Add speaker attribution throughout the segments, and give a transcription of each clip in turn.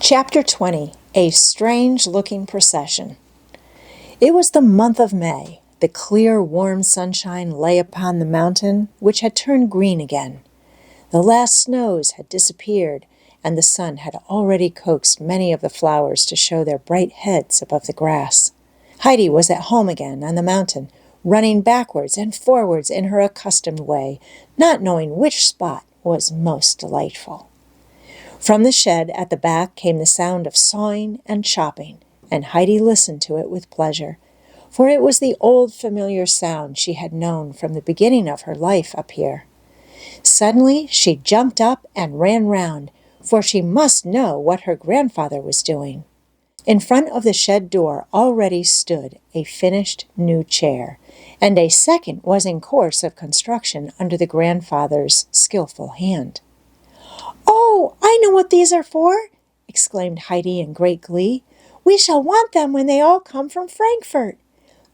Speaker 1: Chapter 20. A Strange-Looking Procession. It was the month of May. The clear, warm sunshine lay upon the mountain, which had turned green again. The last snows had disappeared, and the sun had already coaxed many of the flowers to show their bright heads above the grass. Heidi was at home again on the mountain, running backwards and forwards in her accustomed way, not knowing which spot was most delightful. From the shed at the back came the sound of sawing and chopping, and Heidi listened to it with pleasure, for it was the old familiar sound she had known from the beginning of her life up here. Suddenly she jumped up and ran round, for she must know what her grandfather was doing. In front of the shed door already stood a finished new chair, and a second was in course of construction under the grandfather's skillful hand. "Oh, I know what these are for!" exclaimed Heidi in great glee. "We shall want them when they all come from Frankfurt.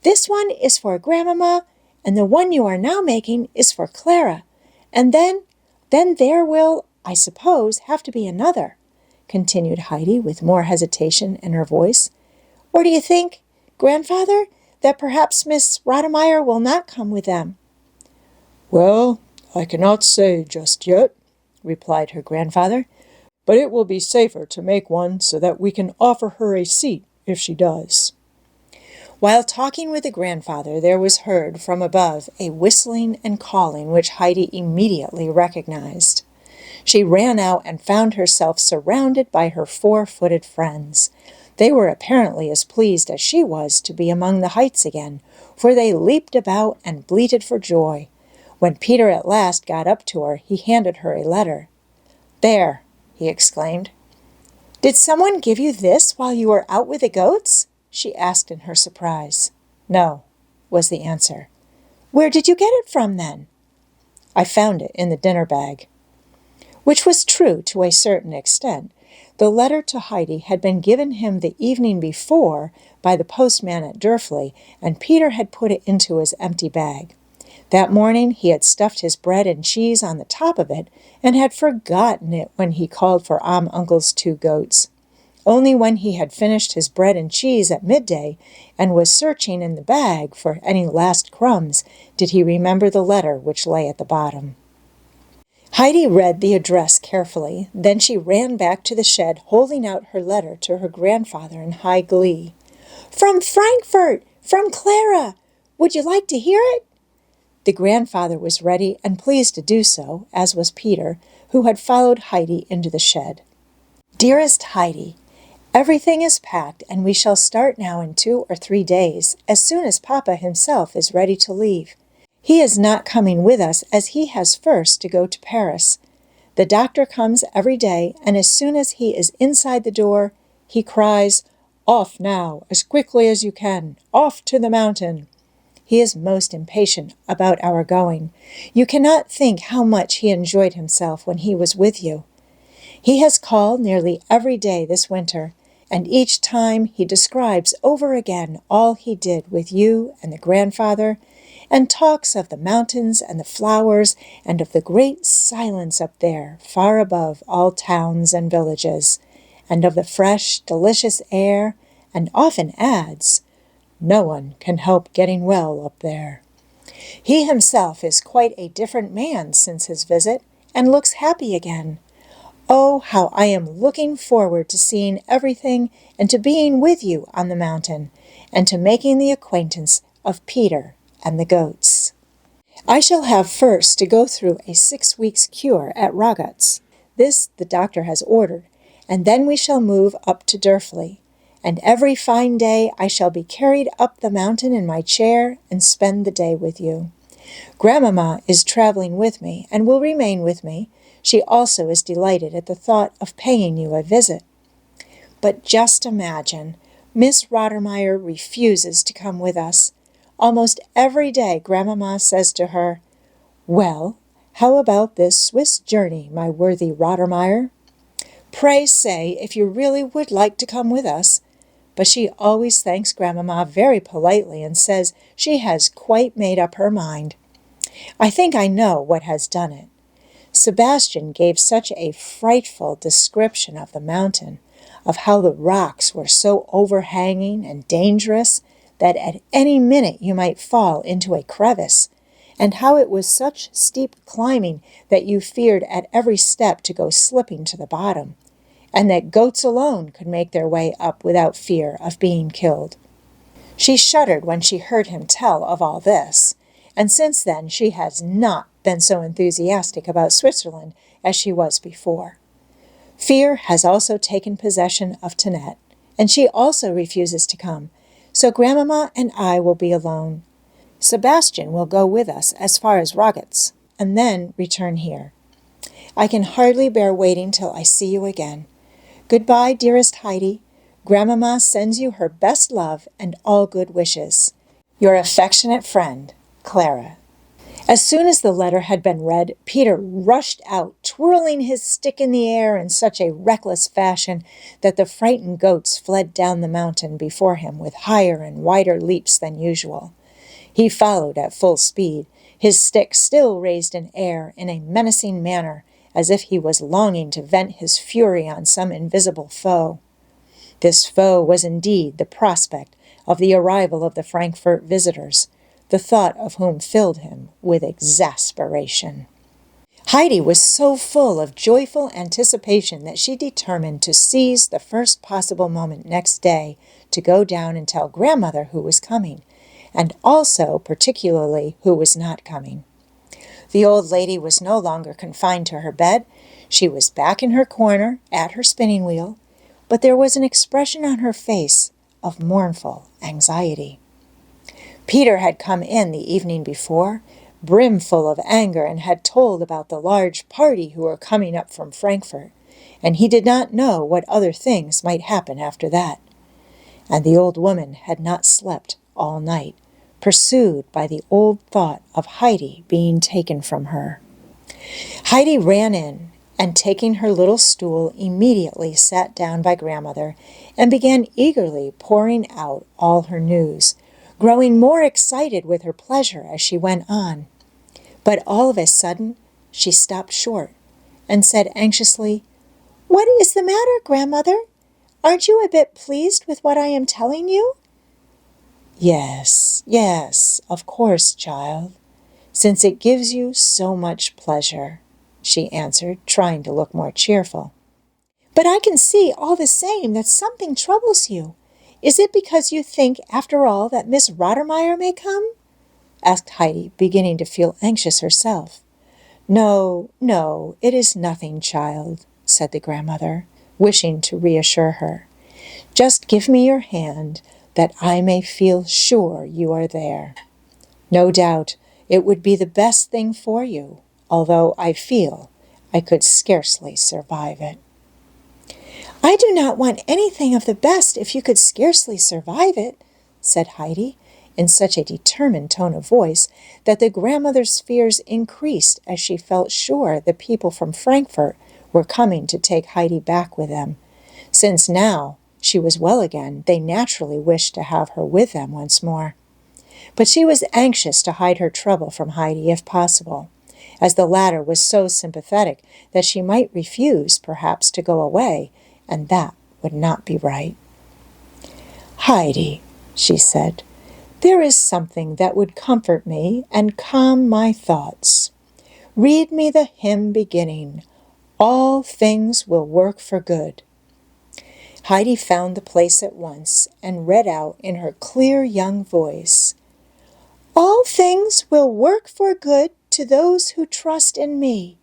Speaker 1: This one is for Grandmama, and the one you are now making is for Clara. And then there will, I suppose, have to be another," continued Heidi with more hesitation in her voice. "Or do you think, Grandfather, that perhaps Miss Readabout will not come with them?"
Speaker 2: "Well, I cannot say just yet," replied her grandfather, "but it will be safer to make one so that we can offer her a seat if she does."
Speaker 1: While talking with the grandfather, there was heard from above a whistling and calling which Heidi immediately recognized. She ran out and found herself surrounded by her four-footed friends. They were apparently as pleased as she was to be among the heights again, for they leaped about and bleated for joy. When Peter at last got up to her, he handed her a letter. "There," he exclaimed. "Did someone give you this while you were out with the goats?" she asked in her surprise. "No," was the answer. "Where did you get it from, then?" "I found it in the dinner bag." Which was true to a certain extent. The letter to Heidi had been given him the evening before by the postman at Dörfli, and Peter had put it into his empty bag. That morning he had stuffed his bread and cheese on the top of it, and had forgotten it when he called for Uncle's 2 goats. Only when he had finished his bread and cheese at midday, and was searching in the bag for any last crumbs, did he remember the letter which lay at the bottom. Heidi read the address carefully. Then she ran back to the shed, holding out her letter to her grandfather in high glee. "From Frankfurt! From Clara! Would you like to hear it?" The grandfather was ready and pleased to do so, as was Peter, who had followed Heidi into the shed. "Dearest Heidi, everything is packed, and we shall start now in 2 or 3 days, as soon as Papa himself is ready to leave. He is not coming with us, as he has first to go to Paris. The doctor comes every day, and as soon as he is inside the door, he cries, 'Off now, as quickly as you can, off to the mountain.' He is most impatient about our going. You cannot think how much he enjoyed himself when he was with you. He has called nearly every day this winter, and each time he describes over again all he did with you and the grandfather, and talks of the mountains and the flowers, and of the great silence up there, far above all towns and villages, and of the fresh, delicious air, and often adds, 'No one can help getting well up there.' He himself is quite a different man since his visit, and looks happy again. Oh, how I am looking forward to seeing everything, and to being with you on the mountain, and to making the acquaintance of Peter and the goats. I shall have first to go through a 6 weeks' cure at Readabout. This the doctor has ordered, and then we shall move up to Dörfli, and every fine day I shall be carried up the mountain in my chair and spend the day with you. Grandmama is traveling with me, and will remain with me. She also is delighted at the thought of paying you a visit. But just imagine, Miss Readabout refuses to come with us. Almost every day Grandmama says to her, 'Well, how about this Swiss journey, my worthy Readabout? Pray say if you really would like to come with us.' But she always thanks Grandmama very politely and says she has quite made up her mind. I think I know what has done it. Sebastian gave such a frightful description of the mountain. of how the rocks were so overhanging and dangerous that at any minute you might fall into a crevice, and how it was such steep climbing that you feared at every step to go slipping to the bottom, and that goats alone could make their way up without fear of being killed. She shuddered when she heard him tell of all this, and since then she has not been so enthusiastic about Switzerland as she was before. Fear has also taken possession of Tanette, and she also refuses to come, so Grandmama and I will be alone. Sebastian will go with us as far as Rogget's, and then return here. I can hardly bear waiting till I see you again. Goodbye, dearest Heidi. Grandmama sends you her best love and all good wishes. Your affectionate friend, Clara. As soon as the letter had been read, Peter rushed out, twirling his stick in the air in such a reckless fashion that the frightened goats fled down the mountain before him with higher and wider leaps than usual. He followed at full speed, his stick still raised in air in a menacing manner, as if he was longing to vent his fury on some invisible foe. This foe was indeed the prospect of the arrival of the Frankfurt visitors, the thought of whom filled him with exasperation. Heidi was so full of joyful anticipation that she determined to seize the first possible moment next day to go down and tell Grandmother who was coming, and also particularly who was not coming. The old lady was no longer confined to her bed. She was back in her corner at her spinning wheel, but there was an expression on her face of mournful anxiety. Peter had come in the evening before, brimful of anger, and had told about the large party who were coming up from Frankfurt, and he did not know what other things might happen after that. And the old woman had not slept all night, pursued by the old thought of Heidi being taken from her. Heidi ran in, and taking her little stool, immediately sat down by Grandmother and began eagerly pouring out all her news, growing more excited with her pleasure as she went on. But all of a sudden she stopped short and said anxiously, "What is the matter, Grandmother? Aren't you a bit pleased with what I am telling you?" Yes, of course, child, since it gives you so much pleasure," she answered, trying to look more cheerful. "But I can see all the same that something troubles you. Is it because you think, after all, that Miss Rottermeier may come?" asked Heidi, beginning to feel anxious herself. No, it is nothing, child," said the grandmother, wishing to reassure her. "Just give me your hand, that I may feel sure you are there. No doubt it would be the best thing for you, although I feel I could scarcely survive it." "I do not want anything of the best if you could scarcely survive it," said Heidi, in such a determined tone of voice that the grandmother's fears increased as she felt sure the people from Frankfurt were coming to take Heidi back with them, since now she was well again, they naturally wished to have her with them once more. But she was anxious to hide her trouble from Heidi if possible, as the latter was so sympathetic that she might refuse, perhaps, to go away, and that would not be right. "Heidi," she said, "there is something that would comfort me and calm my thoughts. Read me the hymn beginning, 'All things will work for good.'" Heidi found the place at once and read out in her clear young voice, "All things will work for good to those who trust in me.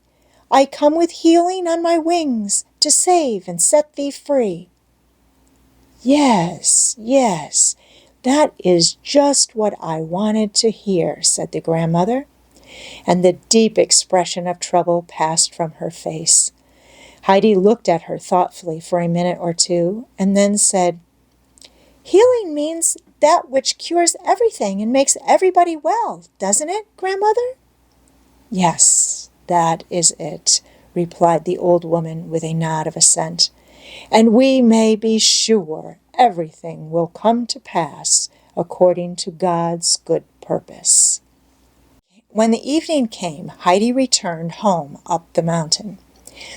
Speaker 1: I come with healing on my wings to save and set thee free." Yes, that is just what I wanted to hear," said the grandmother, and the deep expression of trouble passed from her face. Heidi looked at her thoughtfully for a minute or two, and then said, "Healing means that which cures everything and makes everybody well, doesn't it, Grandmother?" "Yes, that is it," replied the old woman with a nod of assent. "And we may be sure everything will come to pass according to God's good purpose." When the evening came, Heidi returned home up the mountain.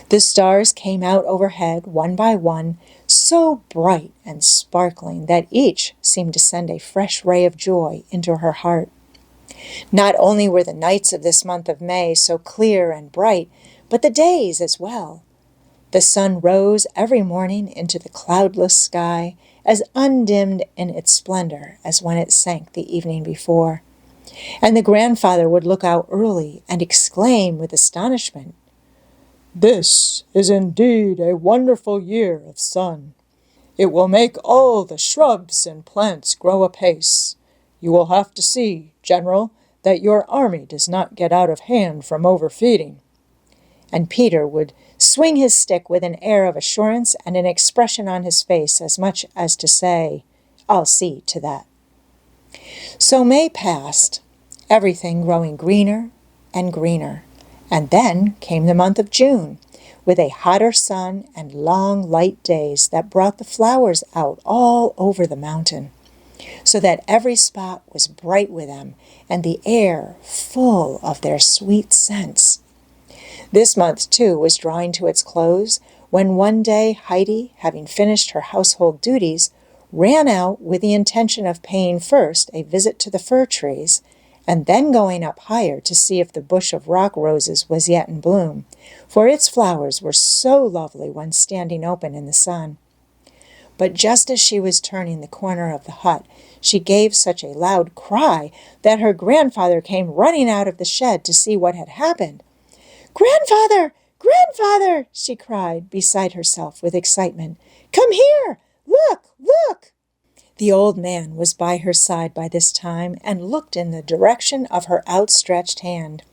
Speaker 1: The stars came out overhead one by one, so bright and sparkling that each seemed to send a fresh ray of joy into her heart. Not only were the nights of this month of May so clear and bright, but the days as well. The sun rose every morning into the cloudless sky, as undimmed in its splendor as when it sank the evening before. And the grandfather would look out early and exclaim with astonishment,
Speaker 2: "This is indeed a wonderful year of sun. It will make all the shrubs and plants grow apace. You will have to see, General, that your army does not get out of hand from overfeeding."
Speaker 1: And Peter would swing his stick with an air of assurance and an expression on his face as much as to say, "I'll see to that." So May passed, everything growing greener and greener, and then came the month of June, with a hotter sun and long light days that brought the flowers out all over the mountain, so that every spot was bright with them, and the air full of their sweet scents. This month, too, was drawing to its close, when one day Heidi, having finished her household duties, ran out with the intention of paying first a visit to the fir trees, and then going up higher to see if the bush of rock roses was yet in bloom, for its flowers were so lovely when standing open in the sun. But just as she was turning the corner of the hut, she gave such a loud cry that her grandfather came running out of the shed to see what had happened. "Grandfather! Grandfather!" she cried, beside herself with excitement. "Come here! Look! Look!" The old man was by her side by this time and looked in the direction of her outstretched hand.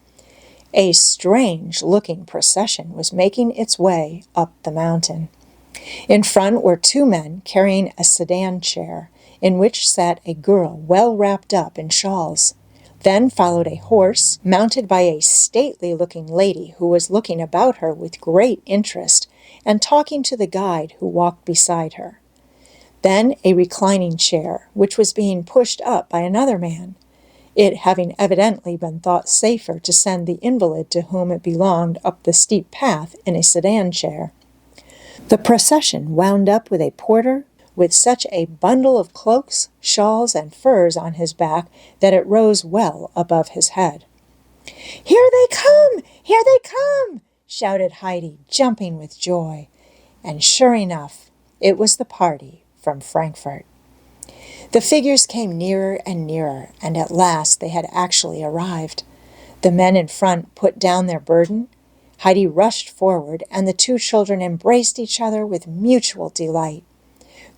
Speaker 1: A strange-looking procession was making its way up the mountain. In front were two men carrying a sedan chair, in which sat a girl well wrapped up in shawls. Then followed a horse, mounted by a stately-looking lady who was looking about her with great interest and talking to the guide who walked beside her. Then a reclining chair, which was being pushed up by another man, it having evidently been thought safer to send the invalid to whom it belonged up the steep path in a sedan chair. The procession wound up with a porter with such a bundle of cloaks, shawls, and furs on his back that it rose well above his head. "Here they come! Here they come!" shouted Heidi, jumping with joy. And sure enough, it was the party from Frankfurt. The figures came nearer and nearer, and at last they had actually arrived. The men in front put down their burden. Heidi rushed forward, and the two children embraced each other with mutual delight.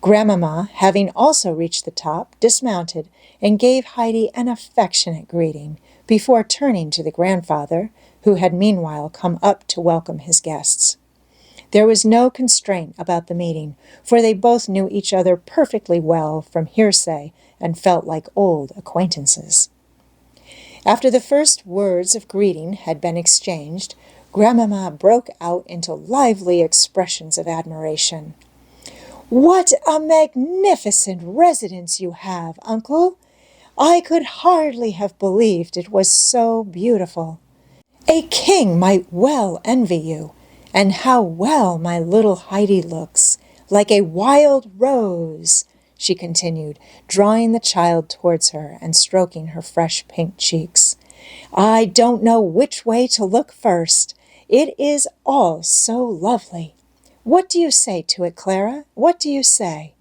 Speaker 1: Grandmamma, having also reached the top, dismounted and gave Heidi an affectionate greeting before turning to the grandfather, who had meanwhile come up to welcome his guests. There was no constraint about the meeting, for they both knew each other perfectly well from hearsay and felt like old acquaintances. After the first words of greeting had been exchanged, Grandmamma broke out into lively expressions of admiration. "What a magnificent residence you have, uncle! I could hardly have believed it was so beautiful. A king might well envy you, and how well my little Heidi looks, like a wild rose," she continued, drawing the child towards her and stroking her fresh pink cheeks. "I don't know which way to look first. It is all so lovely. What do you say to it, Clara? What do you say?"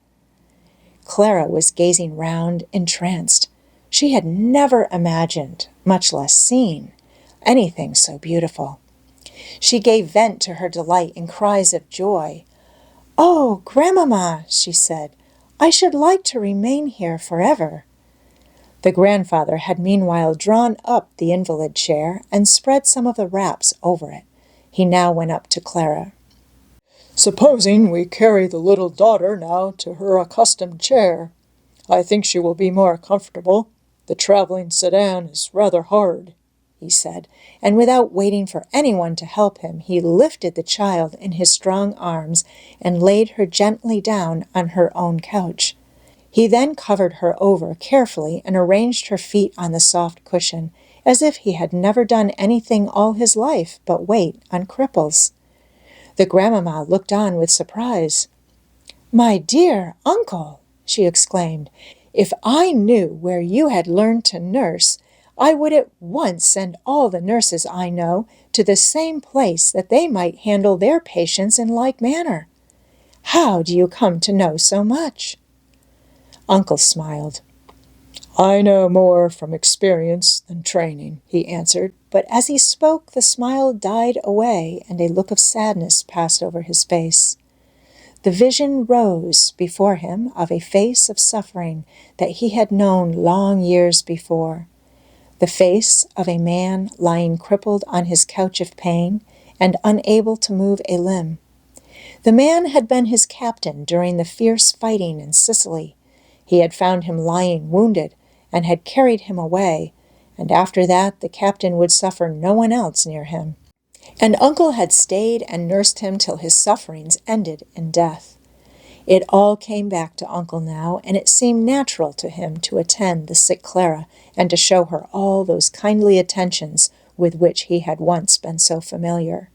Speaker 1: Clara was gazing round, entranced. She had never imagined, much less seen, anything so beautiful. She gave vent to her delight in cries of joy. "Oh, Grandmamma," she said, "I should like to remain here forever." The grandfather had meanwhile drawn up the invalid chair and spread some of the wraps over it. He now went up to Clara.
Speaker 2: "Supposing we carry the little daughter now to her accustomed chair. I think she will be more comfortable. The traveling sedan is rather hard," he said, and without waiting for anyone to help him, he lifted the child in his strong arms and laid her gently down on her own couch. He then covered her over carefully and arranged her feet on the soft cushion, as if he had never done anything all his life but wait on cripples.
Speaker 1: The grandmamma looked on with surprise. "My dear uncle," she exclaimed, "if I knew where you had learned to nurse, I would at once send all the nurses I know to the same place that they might handle their patients in like manner. How do you come to know so much?" Uncle smiled.
Speaker 2: "I know more from experience than training," he answered,
Speaker 1: but as he spoke the smile died away and a look of sadness passed over his face. The vision rose before him of a face of suffering that he had known long years before, the face of a man lying crippled on his couch of pain and unable to move a limb. The man had been his captain during the fierce fighting in Sicily. He had found him lying wounded and had carried him away, and after that the captain would suffer no one else near him. And Uncle had stayed and nursed him till his sufferings ended in death. It all came back to Uncle now, and it seemed natural to him to attend the sick Clara and to show her all those kindly attentions with which he had once been so familiar.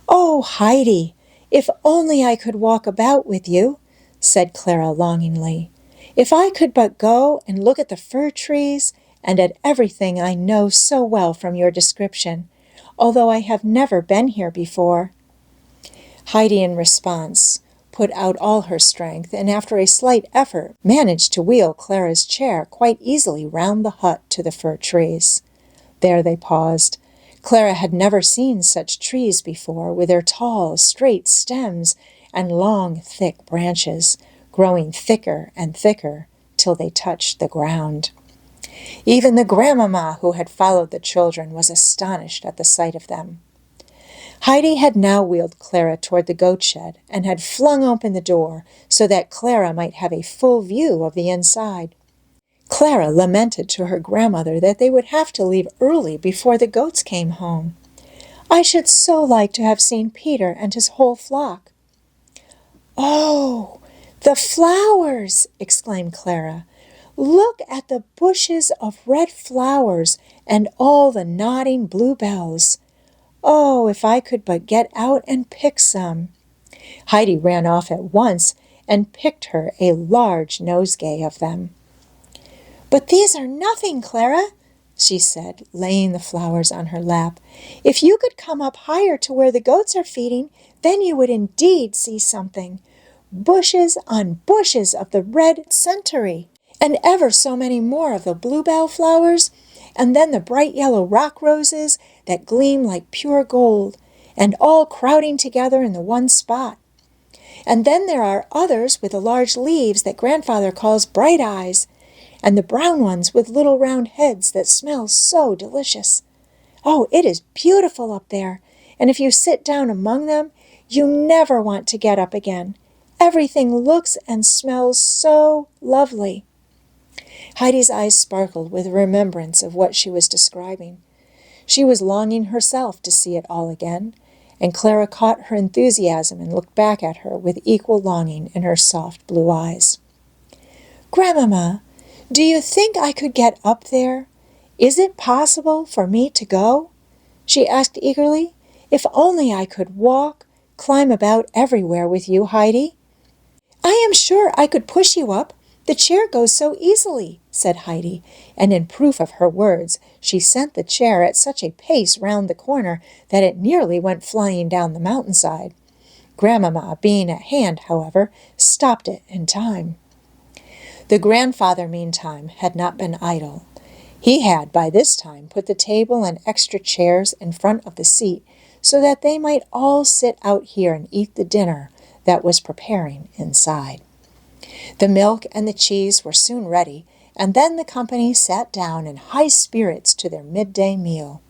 Speaker 1: "Oh, Heidi, if only I could walk about with you," said Clara longingly. "If I could but go and look at the fir trees and at everything I know so well from your description, although I have never been here before." Heidi, in response, put out all her strength, and after a slight effort managed to wheel Clara's chair quite easily round the hut to the fir trees. There they paused. Clara had never seen such trees before, with their tall, straight stems and long, thick branches, growing thicker and thicker till they touched the ground. Even the grandmamma who had followed the children was astonished at the sight of them. Heidi had now wheeled Clara toward the goat shed and had flung open the door so that Clara might have a full view of the inside. Clara lamented to her grandmother that they would have to leave early before the goats came home. "I should so like to have seen Peter and his whole flock." "Oh, the flowers!" exclaimed Clara. "Look at the bushes of red flowers and all the nodding bluebells. Oh, if I could but get out and pick some." Heidi ran off at once and picked her a large nosegay of them. "But these are nothing, Clara," she said, laying the flowers on her lap. "If you could come up higher to where the goats are feeding, then you would indeed see something. Bushes on bushes of the red centaury, and ever so many more of the bluebell flowers, and then the bright yellow rock roses that gleam like pure gold, and all crowding together in the one spot. And then there are others with the large leaves that grandfather calls bright eyes, and the brown ones with little round heads that smell so delicious. Oh, it is beautiful up there, and if you sit down among them, you never want to get up again. Everything looks and smells so lovely." Heidi's eyes sparkled with remembrance of what she was describing. She was longing herself to see it all again, and Clara caught her enthusiasm and looked back at her with equal longing in her soft blue eyes. "Grandmamma, do you think I could get up there? Is it possible for me to go?" she asked eagerly. "If only I could walk, climb about everywhere with you, Heidi." "I am sure I could push you up. The chair goes so easily," said Heidi, and in proof of her words, she sent the chair at such a pace round the corner that it nearly went flying down the mountainside. Grandmamma, being at hand, however, stopped it in time. The grandfather, meantime, had not been idle. He had by this time put the table and extra chairs in front of the seat so that they might all sit out here and eat the dinner that was preparing inside. The milk and the cheese were soon ready, and then the company sat down in high spirits to their midday meal.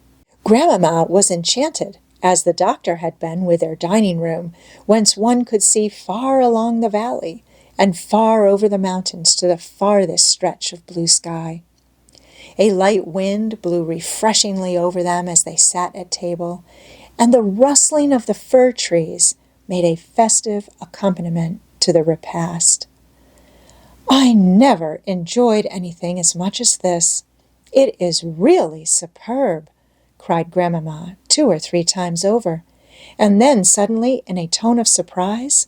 Speaker 1: Grandmamma was enchanted, as the doctor had been, with their dining room, whence one could see far along the valley and far over the mountains to the farthest stretch of blue sky. A light wind blew refreshingly over them as they sat at table, and the rustling of the fir trees made a festive accompaniment to the repast. "I never enjoyed anything as much as this. It is really superb," cried Grandmamma 2 or 3 times over. And then suddenly, in a tone of surprise,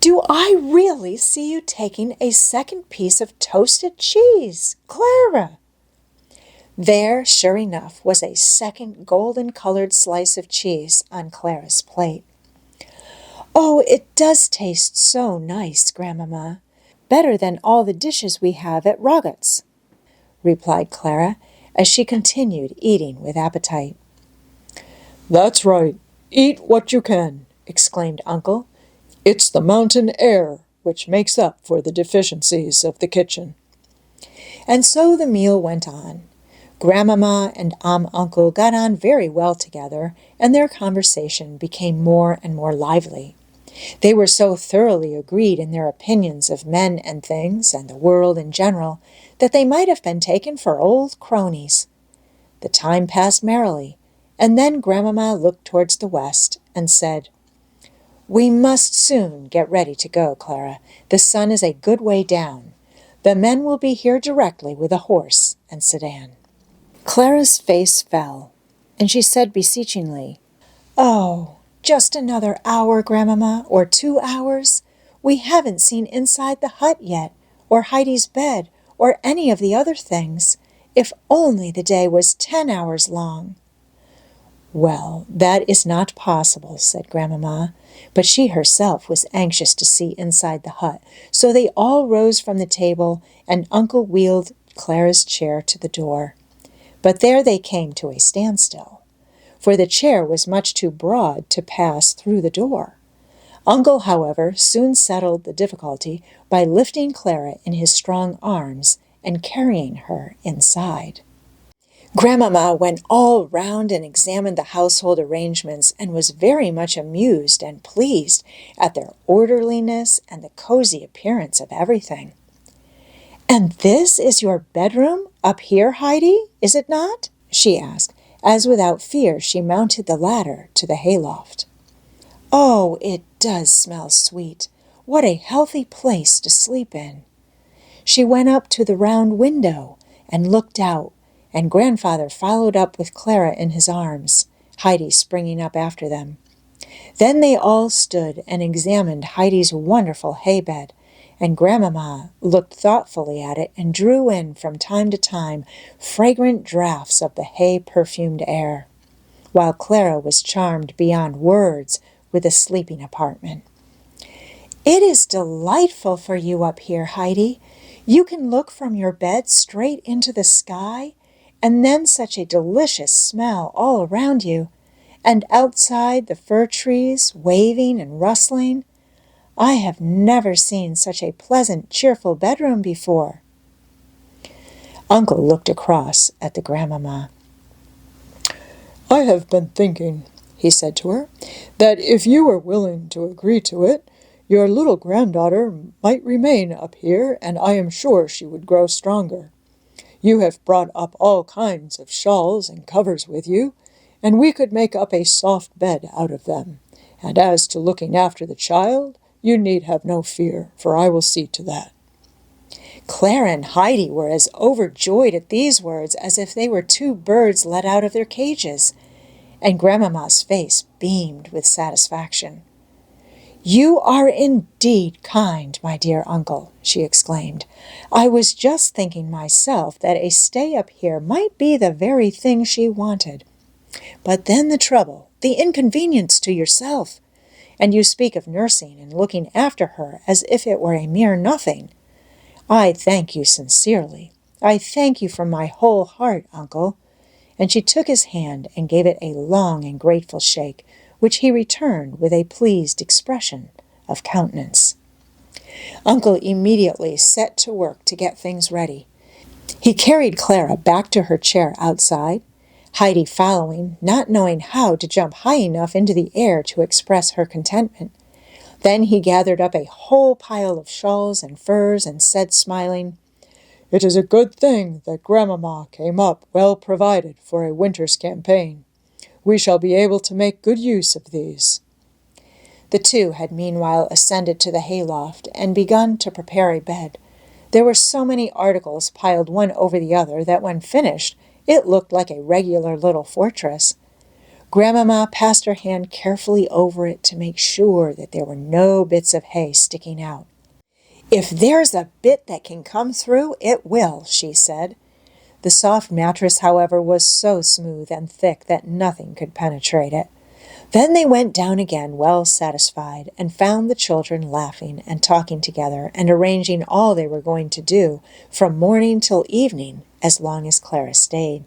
Speaker 1: "Do I really see you taking a second piece of toasted cheese, Clara?" There, sure enough, was a second golden-colored slice of cheese on Clara's plate. "Oh, it does taste so nice, Grandmamma. Better than all the dishes we have at Rogat's," replied Clara, as she continued eating with appetite.
Speaker 2: "That's right. Eat what you can," exclaimed Uncle. "It's the mountain air which makes up for the deficiencies of the kitchen."
Speaker 1: And so the meal went on. Grandmamma and Uncle got on very well together, and their conversation became more and more lively. They were so thoroughly agreed in their opinions of men and things, and the world in general, that they might have been taken for old cronies. The time passed merrily, and then Grandmamma looked towards the west and said, "We must soon get ready to go, Clara. The sun is a good way down. The men will be here directly with a horse and sedan." Clara's face fell, and she said beseechingly, "Oh, just another hour, Grandmamma, or 2 hours. We haven't seen inside the hut yet, or Heidi's bed, or any of the other things. If only the day was 10 hours long." "Well, that is not possible," said Grandmamma, but she herself was anxious to see inside the hut, so they all rose from the table, and Uncle wheeled Clara's chair to the door. But there they came to a standstill, for the chair was much too broad to pass through the door. Uncle, however, soon settled the difficulty by lifting Clara in his strong arms and carrying her inside. Grandmamma went all round and examined the household arrangements and was very much amused and pleased at their orderliness and the cozy appearance of everything. "And this is your bedroom up here, Heidi, is it not?" she asked, as without fear she mounted the ladder to the hayloft. "Oh, it does smell sweet. What a healthy place to sleep in." She went up to the round window and looked out, and Grandfather followed up with Clara in his arms, Heidi springing up after them. Then they all stood and examined Heidi's wonderful hay bed, and Grandmamma looked thoughtfully at it and drew in from time to time fragrant draughts of the hay-perfumed air, while Clara was charmed beyond words with the sleeping apartment. "It is delightful for you up here, Heidi. You can look from your bed straight into the sky, and then such a delicious smell all around you, and outside the fir trees waving and rustling. I have never seen such a pleasant, cheerful bedroom before." Uncle looked across at the Grandmamma.
Speaker 2: "I have been thinking," he said to her, "that if you were willing to agree to it, your little granddaughter might remain up here, and I am sure she would grow stronger. You have brought up all kinds of shawls and covers with you, and we could make up a soft bed out of them. And as to looking after the child, you need have no fear, for I will see to that."
Speaker 1: Clara and Heidi were as overjoyed at these words as if they were 2 birds let out of their cages, and Grandmamma's face beamed with satisfaction. "You are indeed kind, my dear Uncle," she exclaimed. "I was just thinking myself that a stay up here might be the very thing she wanted. But then the trouble, the inconvenience to yourself. And you speak of nursing and looking after her as if it were a mere nothing. I thank you sincerely. I thank you from my whole heart, Uncle." And she took his hand and gave it a long and grateful shake, which he returned with a pleased expression of countenance. Uncle immediately set to work to get things ready. He carried Clara back to her chair outside, Heidi following, not knowing how to jump high enough into the air to express her contentment. Then he gathered up a whole pile of shawls and furs and said, smiling,
Speaker 2: "It is a good thing that Grandmamma came up well provided for a winter's campaign. We shall be able to make good use of these." The two had meanwhile ascended to the hayloft and begun to prepare a bed. There were so many articles piled one over the other that when finished, it looked like a regular little fortress.
Speaker 1: Grandmama passed her hand carefully over it to make sure that there were no bits of hay sticking out. "If there's a bit that can come through, it will," she said. The soft mattress, however, was so smooth and thick that nothing could penetrate it. Then they went down again, well satisfied, and found the children laughing and talking together and arranging all they were going to do from morning till evening, as long as Clara stayed.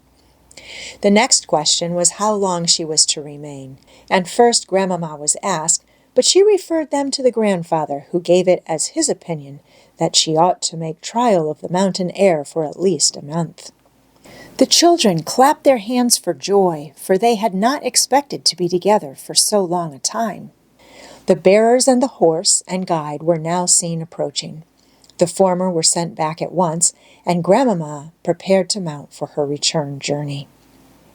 Speaker 1: The next question was how long she was to remain, and first Grandmama was asked, but she referred them to the grandfather, who gave it as his opinion that she ought to make trial of the mountain air for at least a month. The children clapped their hands for joy, for they had not expected to be together for so long a time. The bearers and the horse and guide were now seen approaching. The former were sent back at once, and Grandmama prepared to mount for her return journey.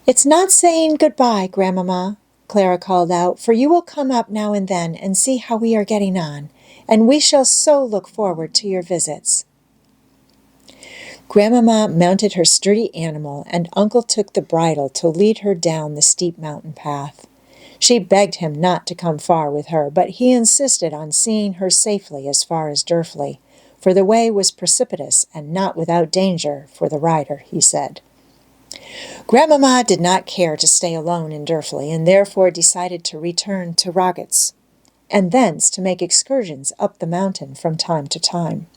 Speaker 1: "It's not saying goodbye, Grandmama," Clara called out, "for you will come up now and then and see how we are getting on, and we shall so look forward to your visits." Grandmama mounted her sturdy animal, and Uncle took the bridle to lead her down the steep mountain path. She begged him not to come far with her, but he insisted on seeing her safely as far as Durfley, for the way was precipitous and not without danger for the rider, he said. Grandmama did not care to stay alone in Durfley, and therefore decided to return to Rockets, and thence to make excursions up the mountain from time to time.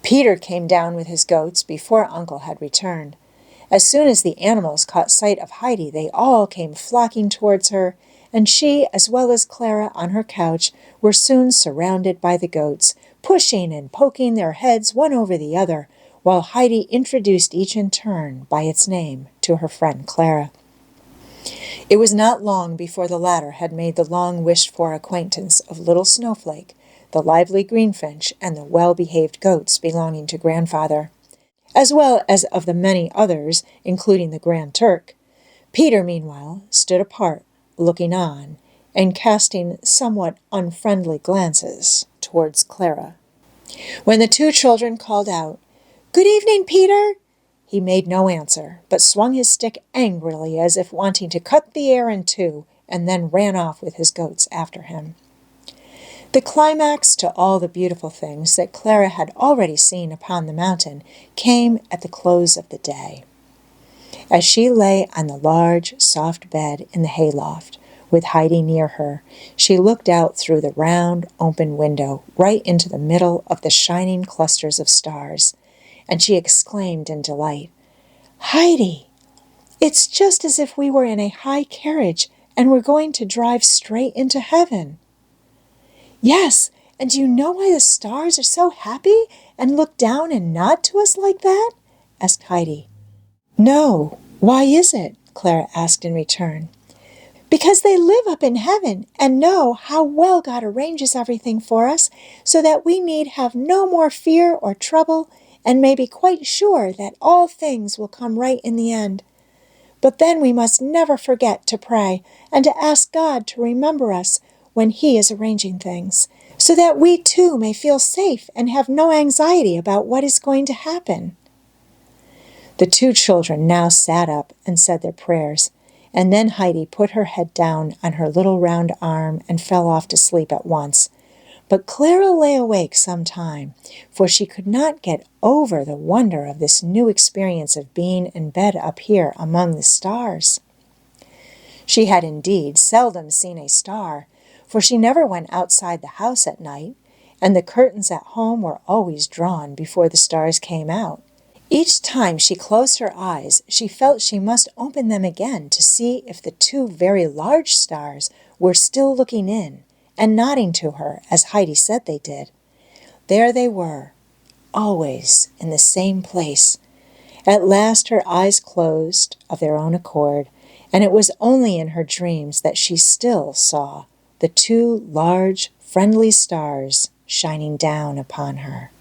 Speaker 1: Peter came down with his goats before Uncle had returned. As soon as the animals caught sight of Heidi, they all came flocking towards her, and she, as well as Clara on her couch, were soon surrounded by the goats, pushing and poking their heads one over the other, while Heidi introduced each in turn by its name to her friend Clara. It was not long before the latter had made the long-wished-for acquaintance of Little Snowflake, the lively greenfinch, and the well-behaved goats belonging to Grandfather, as well as of the many others, including the Grand Turk. Peter, meanwhile, stood apart, looking on, and casting somewhat unfriendly glances towards Clara. When the two children called out, "Good evening, Peter," he made no answer, but swung his stick angrily as if wanting to cut the air in two, and then ran off with his goats after him. The climax to all the beautiful things that Clara had already seen upon the mountain came at the close of the day. As she lay on the large, soft bed in the hayloft, with Heidi near her, she looked out through the round, open window right into the middle of the shining clusters of stars, and she exclaimed in delight, "Heidi, it's just as if we were in a high carriage and were going to drive straight into heaven." "Yes, and do you know why the stars are so happy and look down and nod to us like that?" asked Heidi. "No, why is it?" Clara asked in return. "Because they live up in heaven and know how well God arranges everything for us, so that we need have no more fear or trouble, and may be quite sure that all things will come right in the end. But then we must never forget to pray and to ask God to remember us when He is arranging things, so that we too may feel safe and have no anxiety about what is going to happen." The two children now sat up and said their prayers, and then Heidi put her head down on her little round arm and fell off to sleep at once. But Clara lay awake some time, for she could not get over the wonder of this new experience of being in bed up here among the stars. She had indeed seldom seen a star, for she never went outside the house at night, and the curtains at home were always drawn before the stars came out. Each time she closed her eyes, she felt she must open them again to see if the two very large stars were still looking in and nodding to her as Heidi said they did. There they were, always in the same place. At last her eyes closed of their own accord, and it was only in her dreams that she still saw the two large, friendly stars shining down upon her.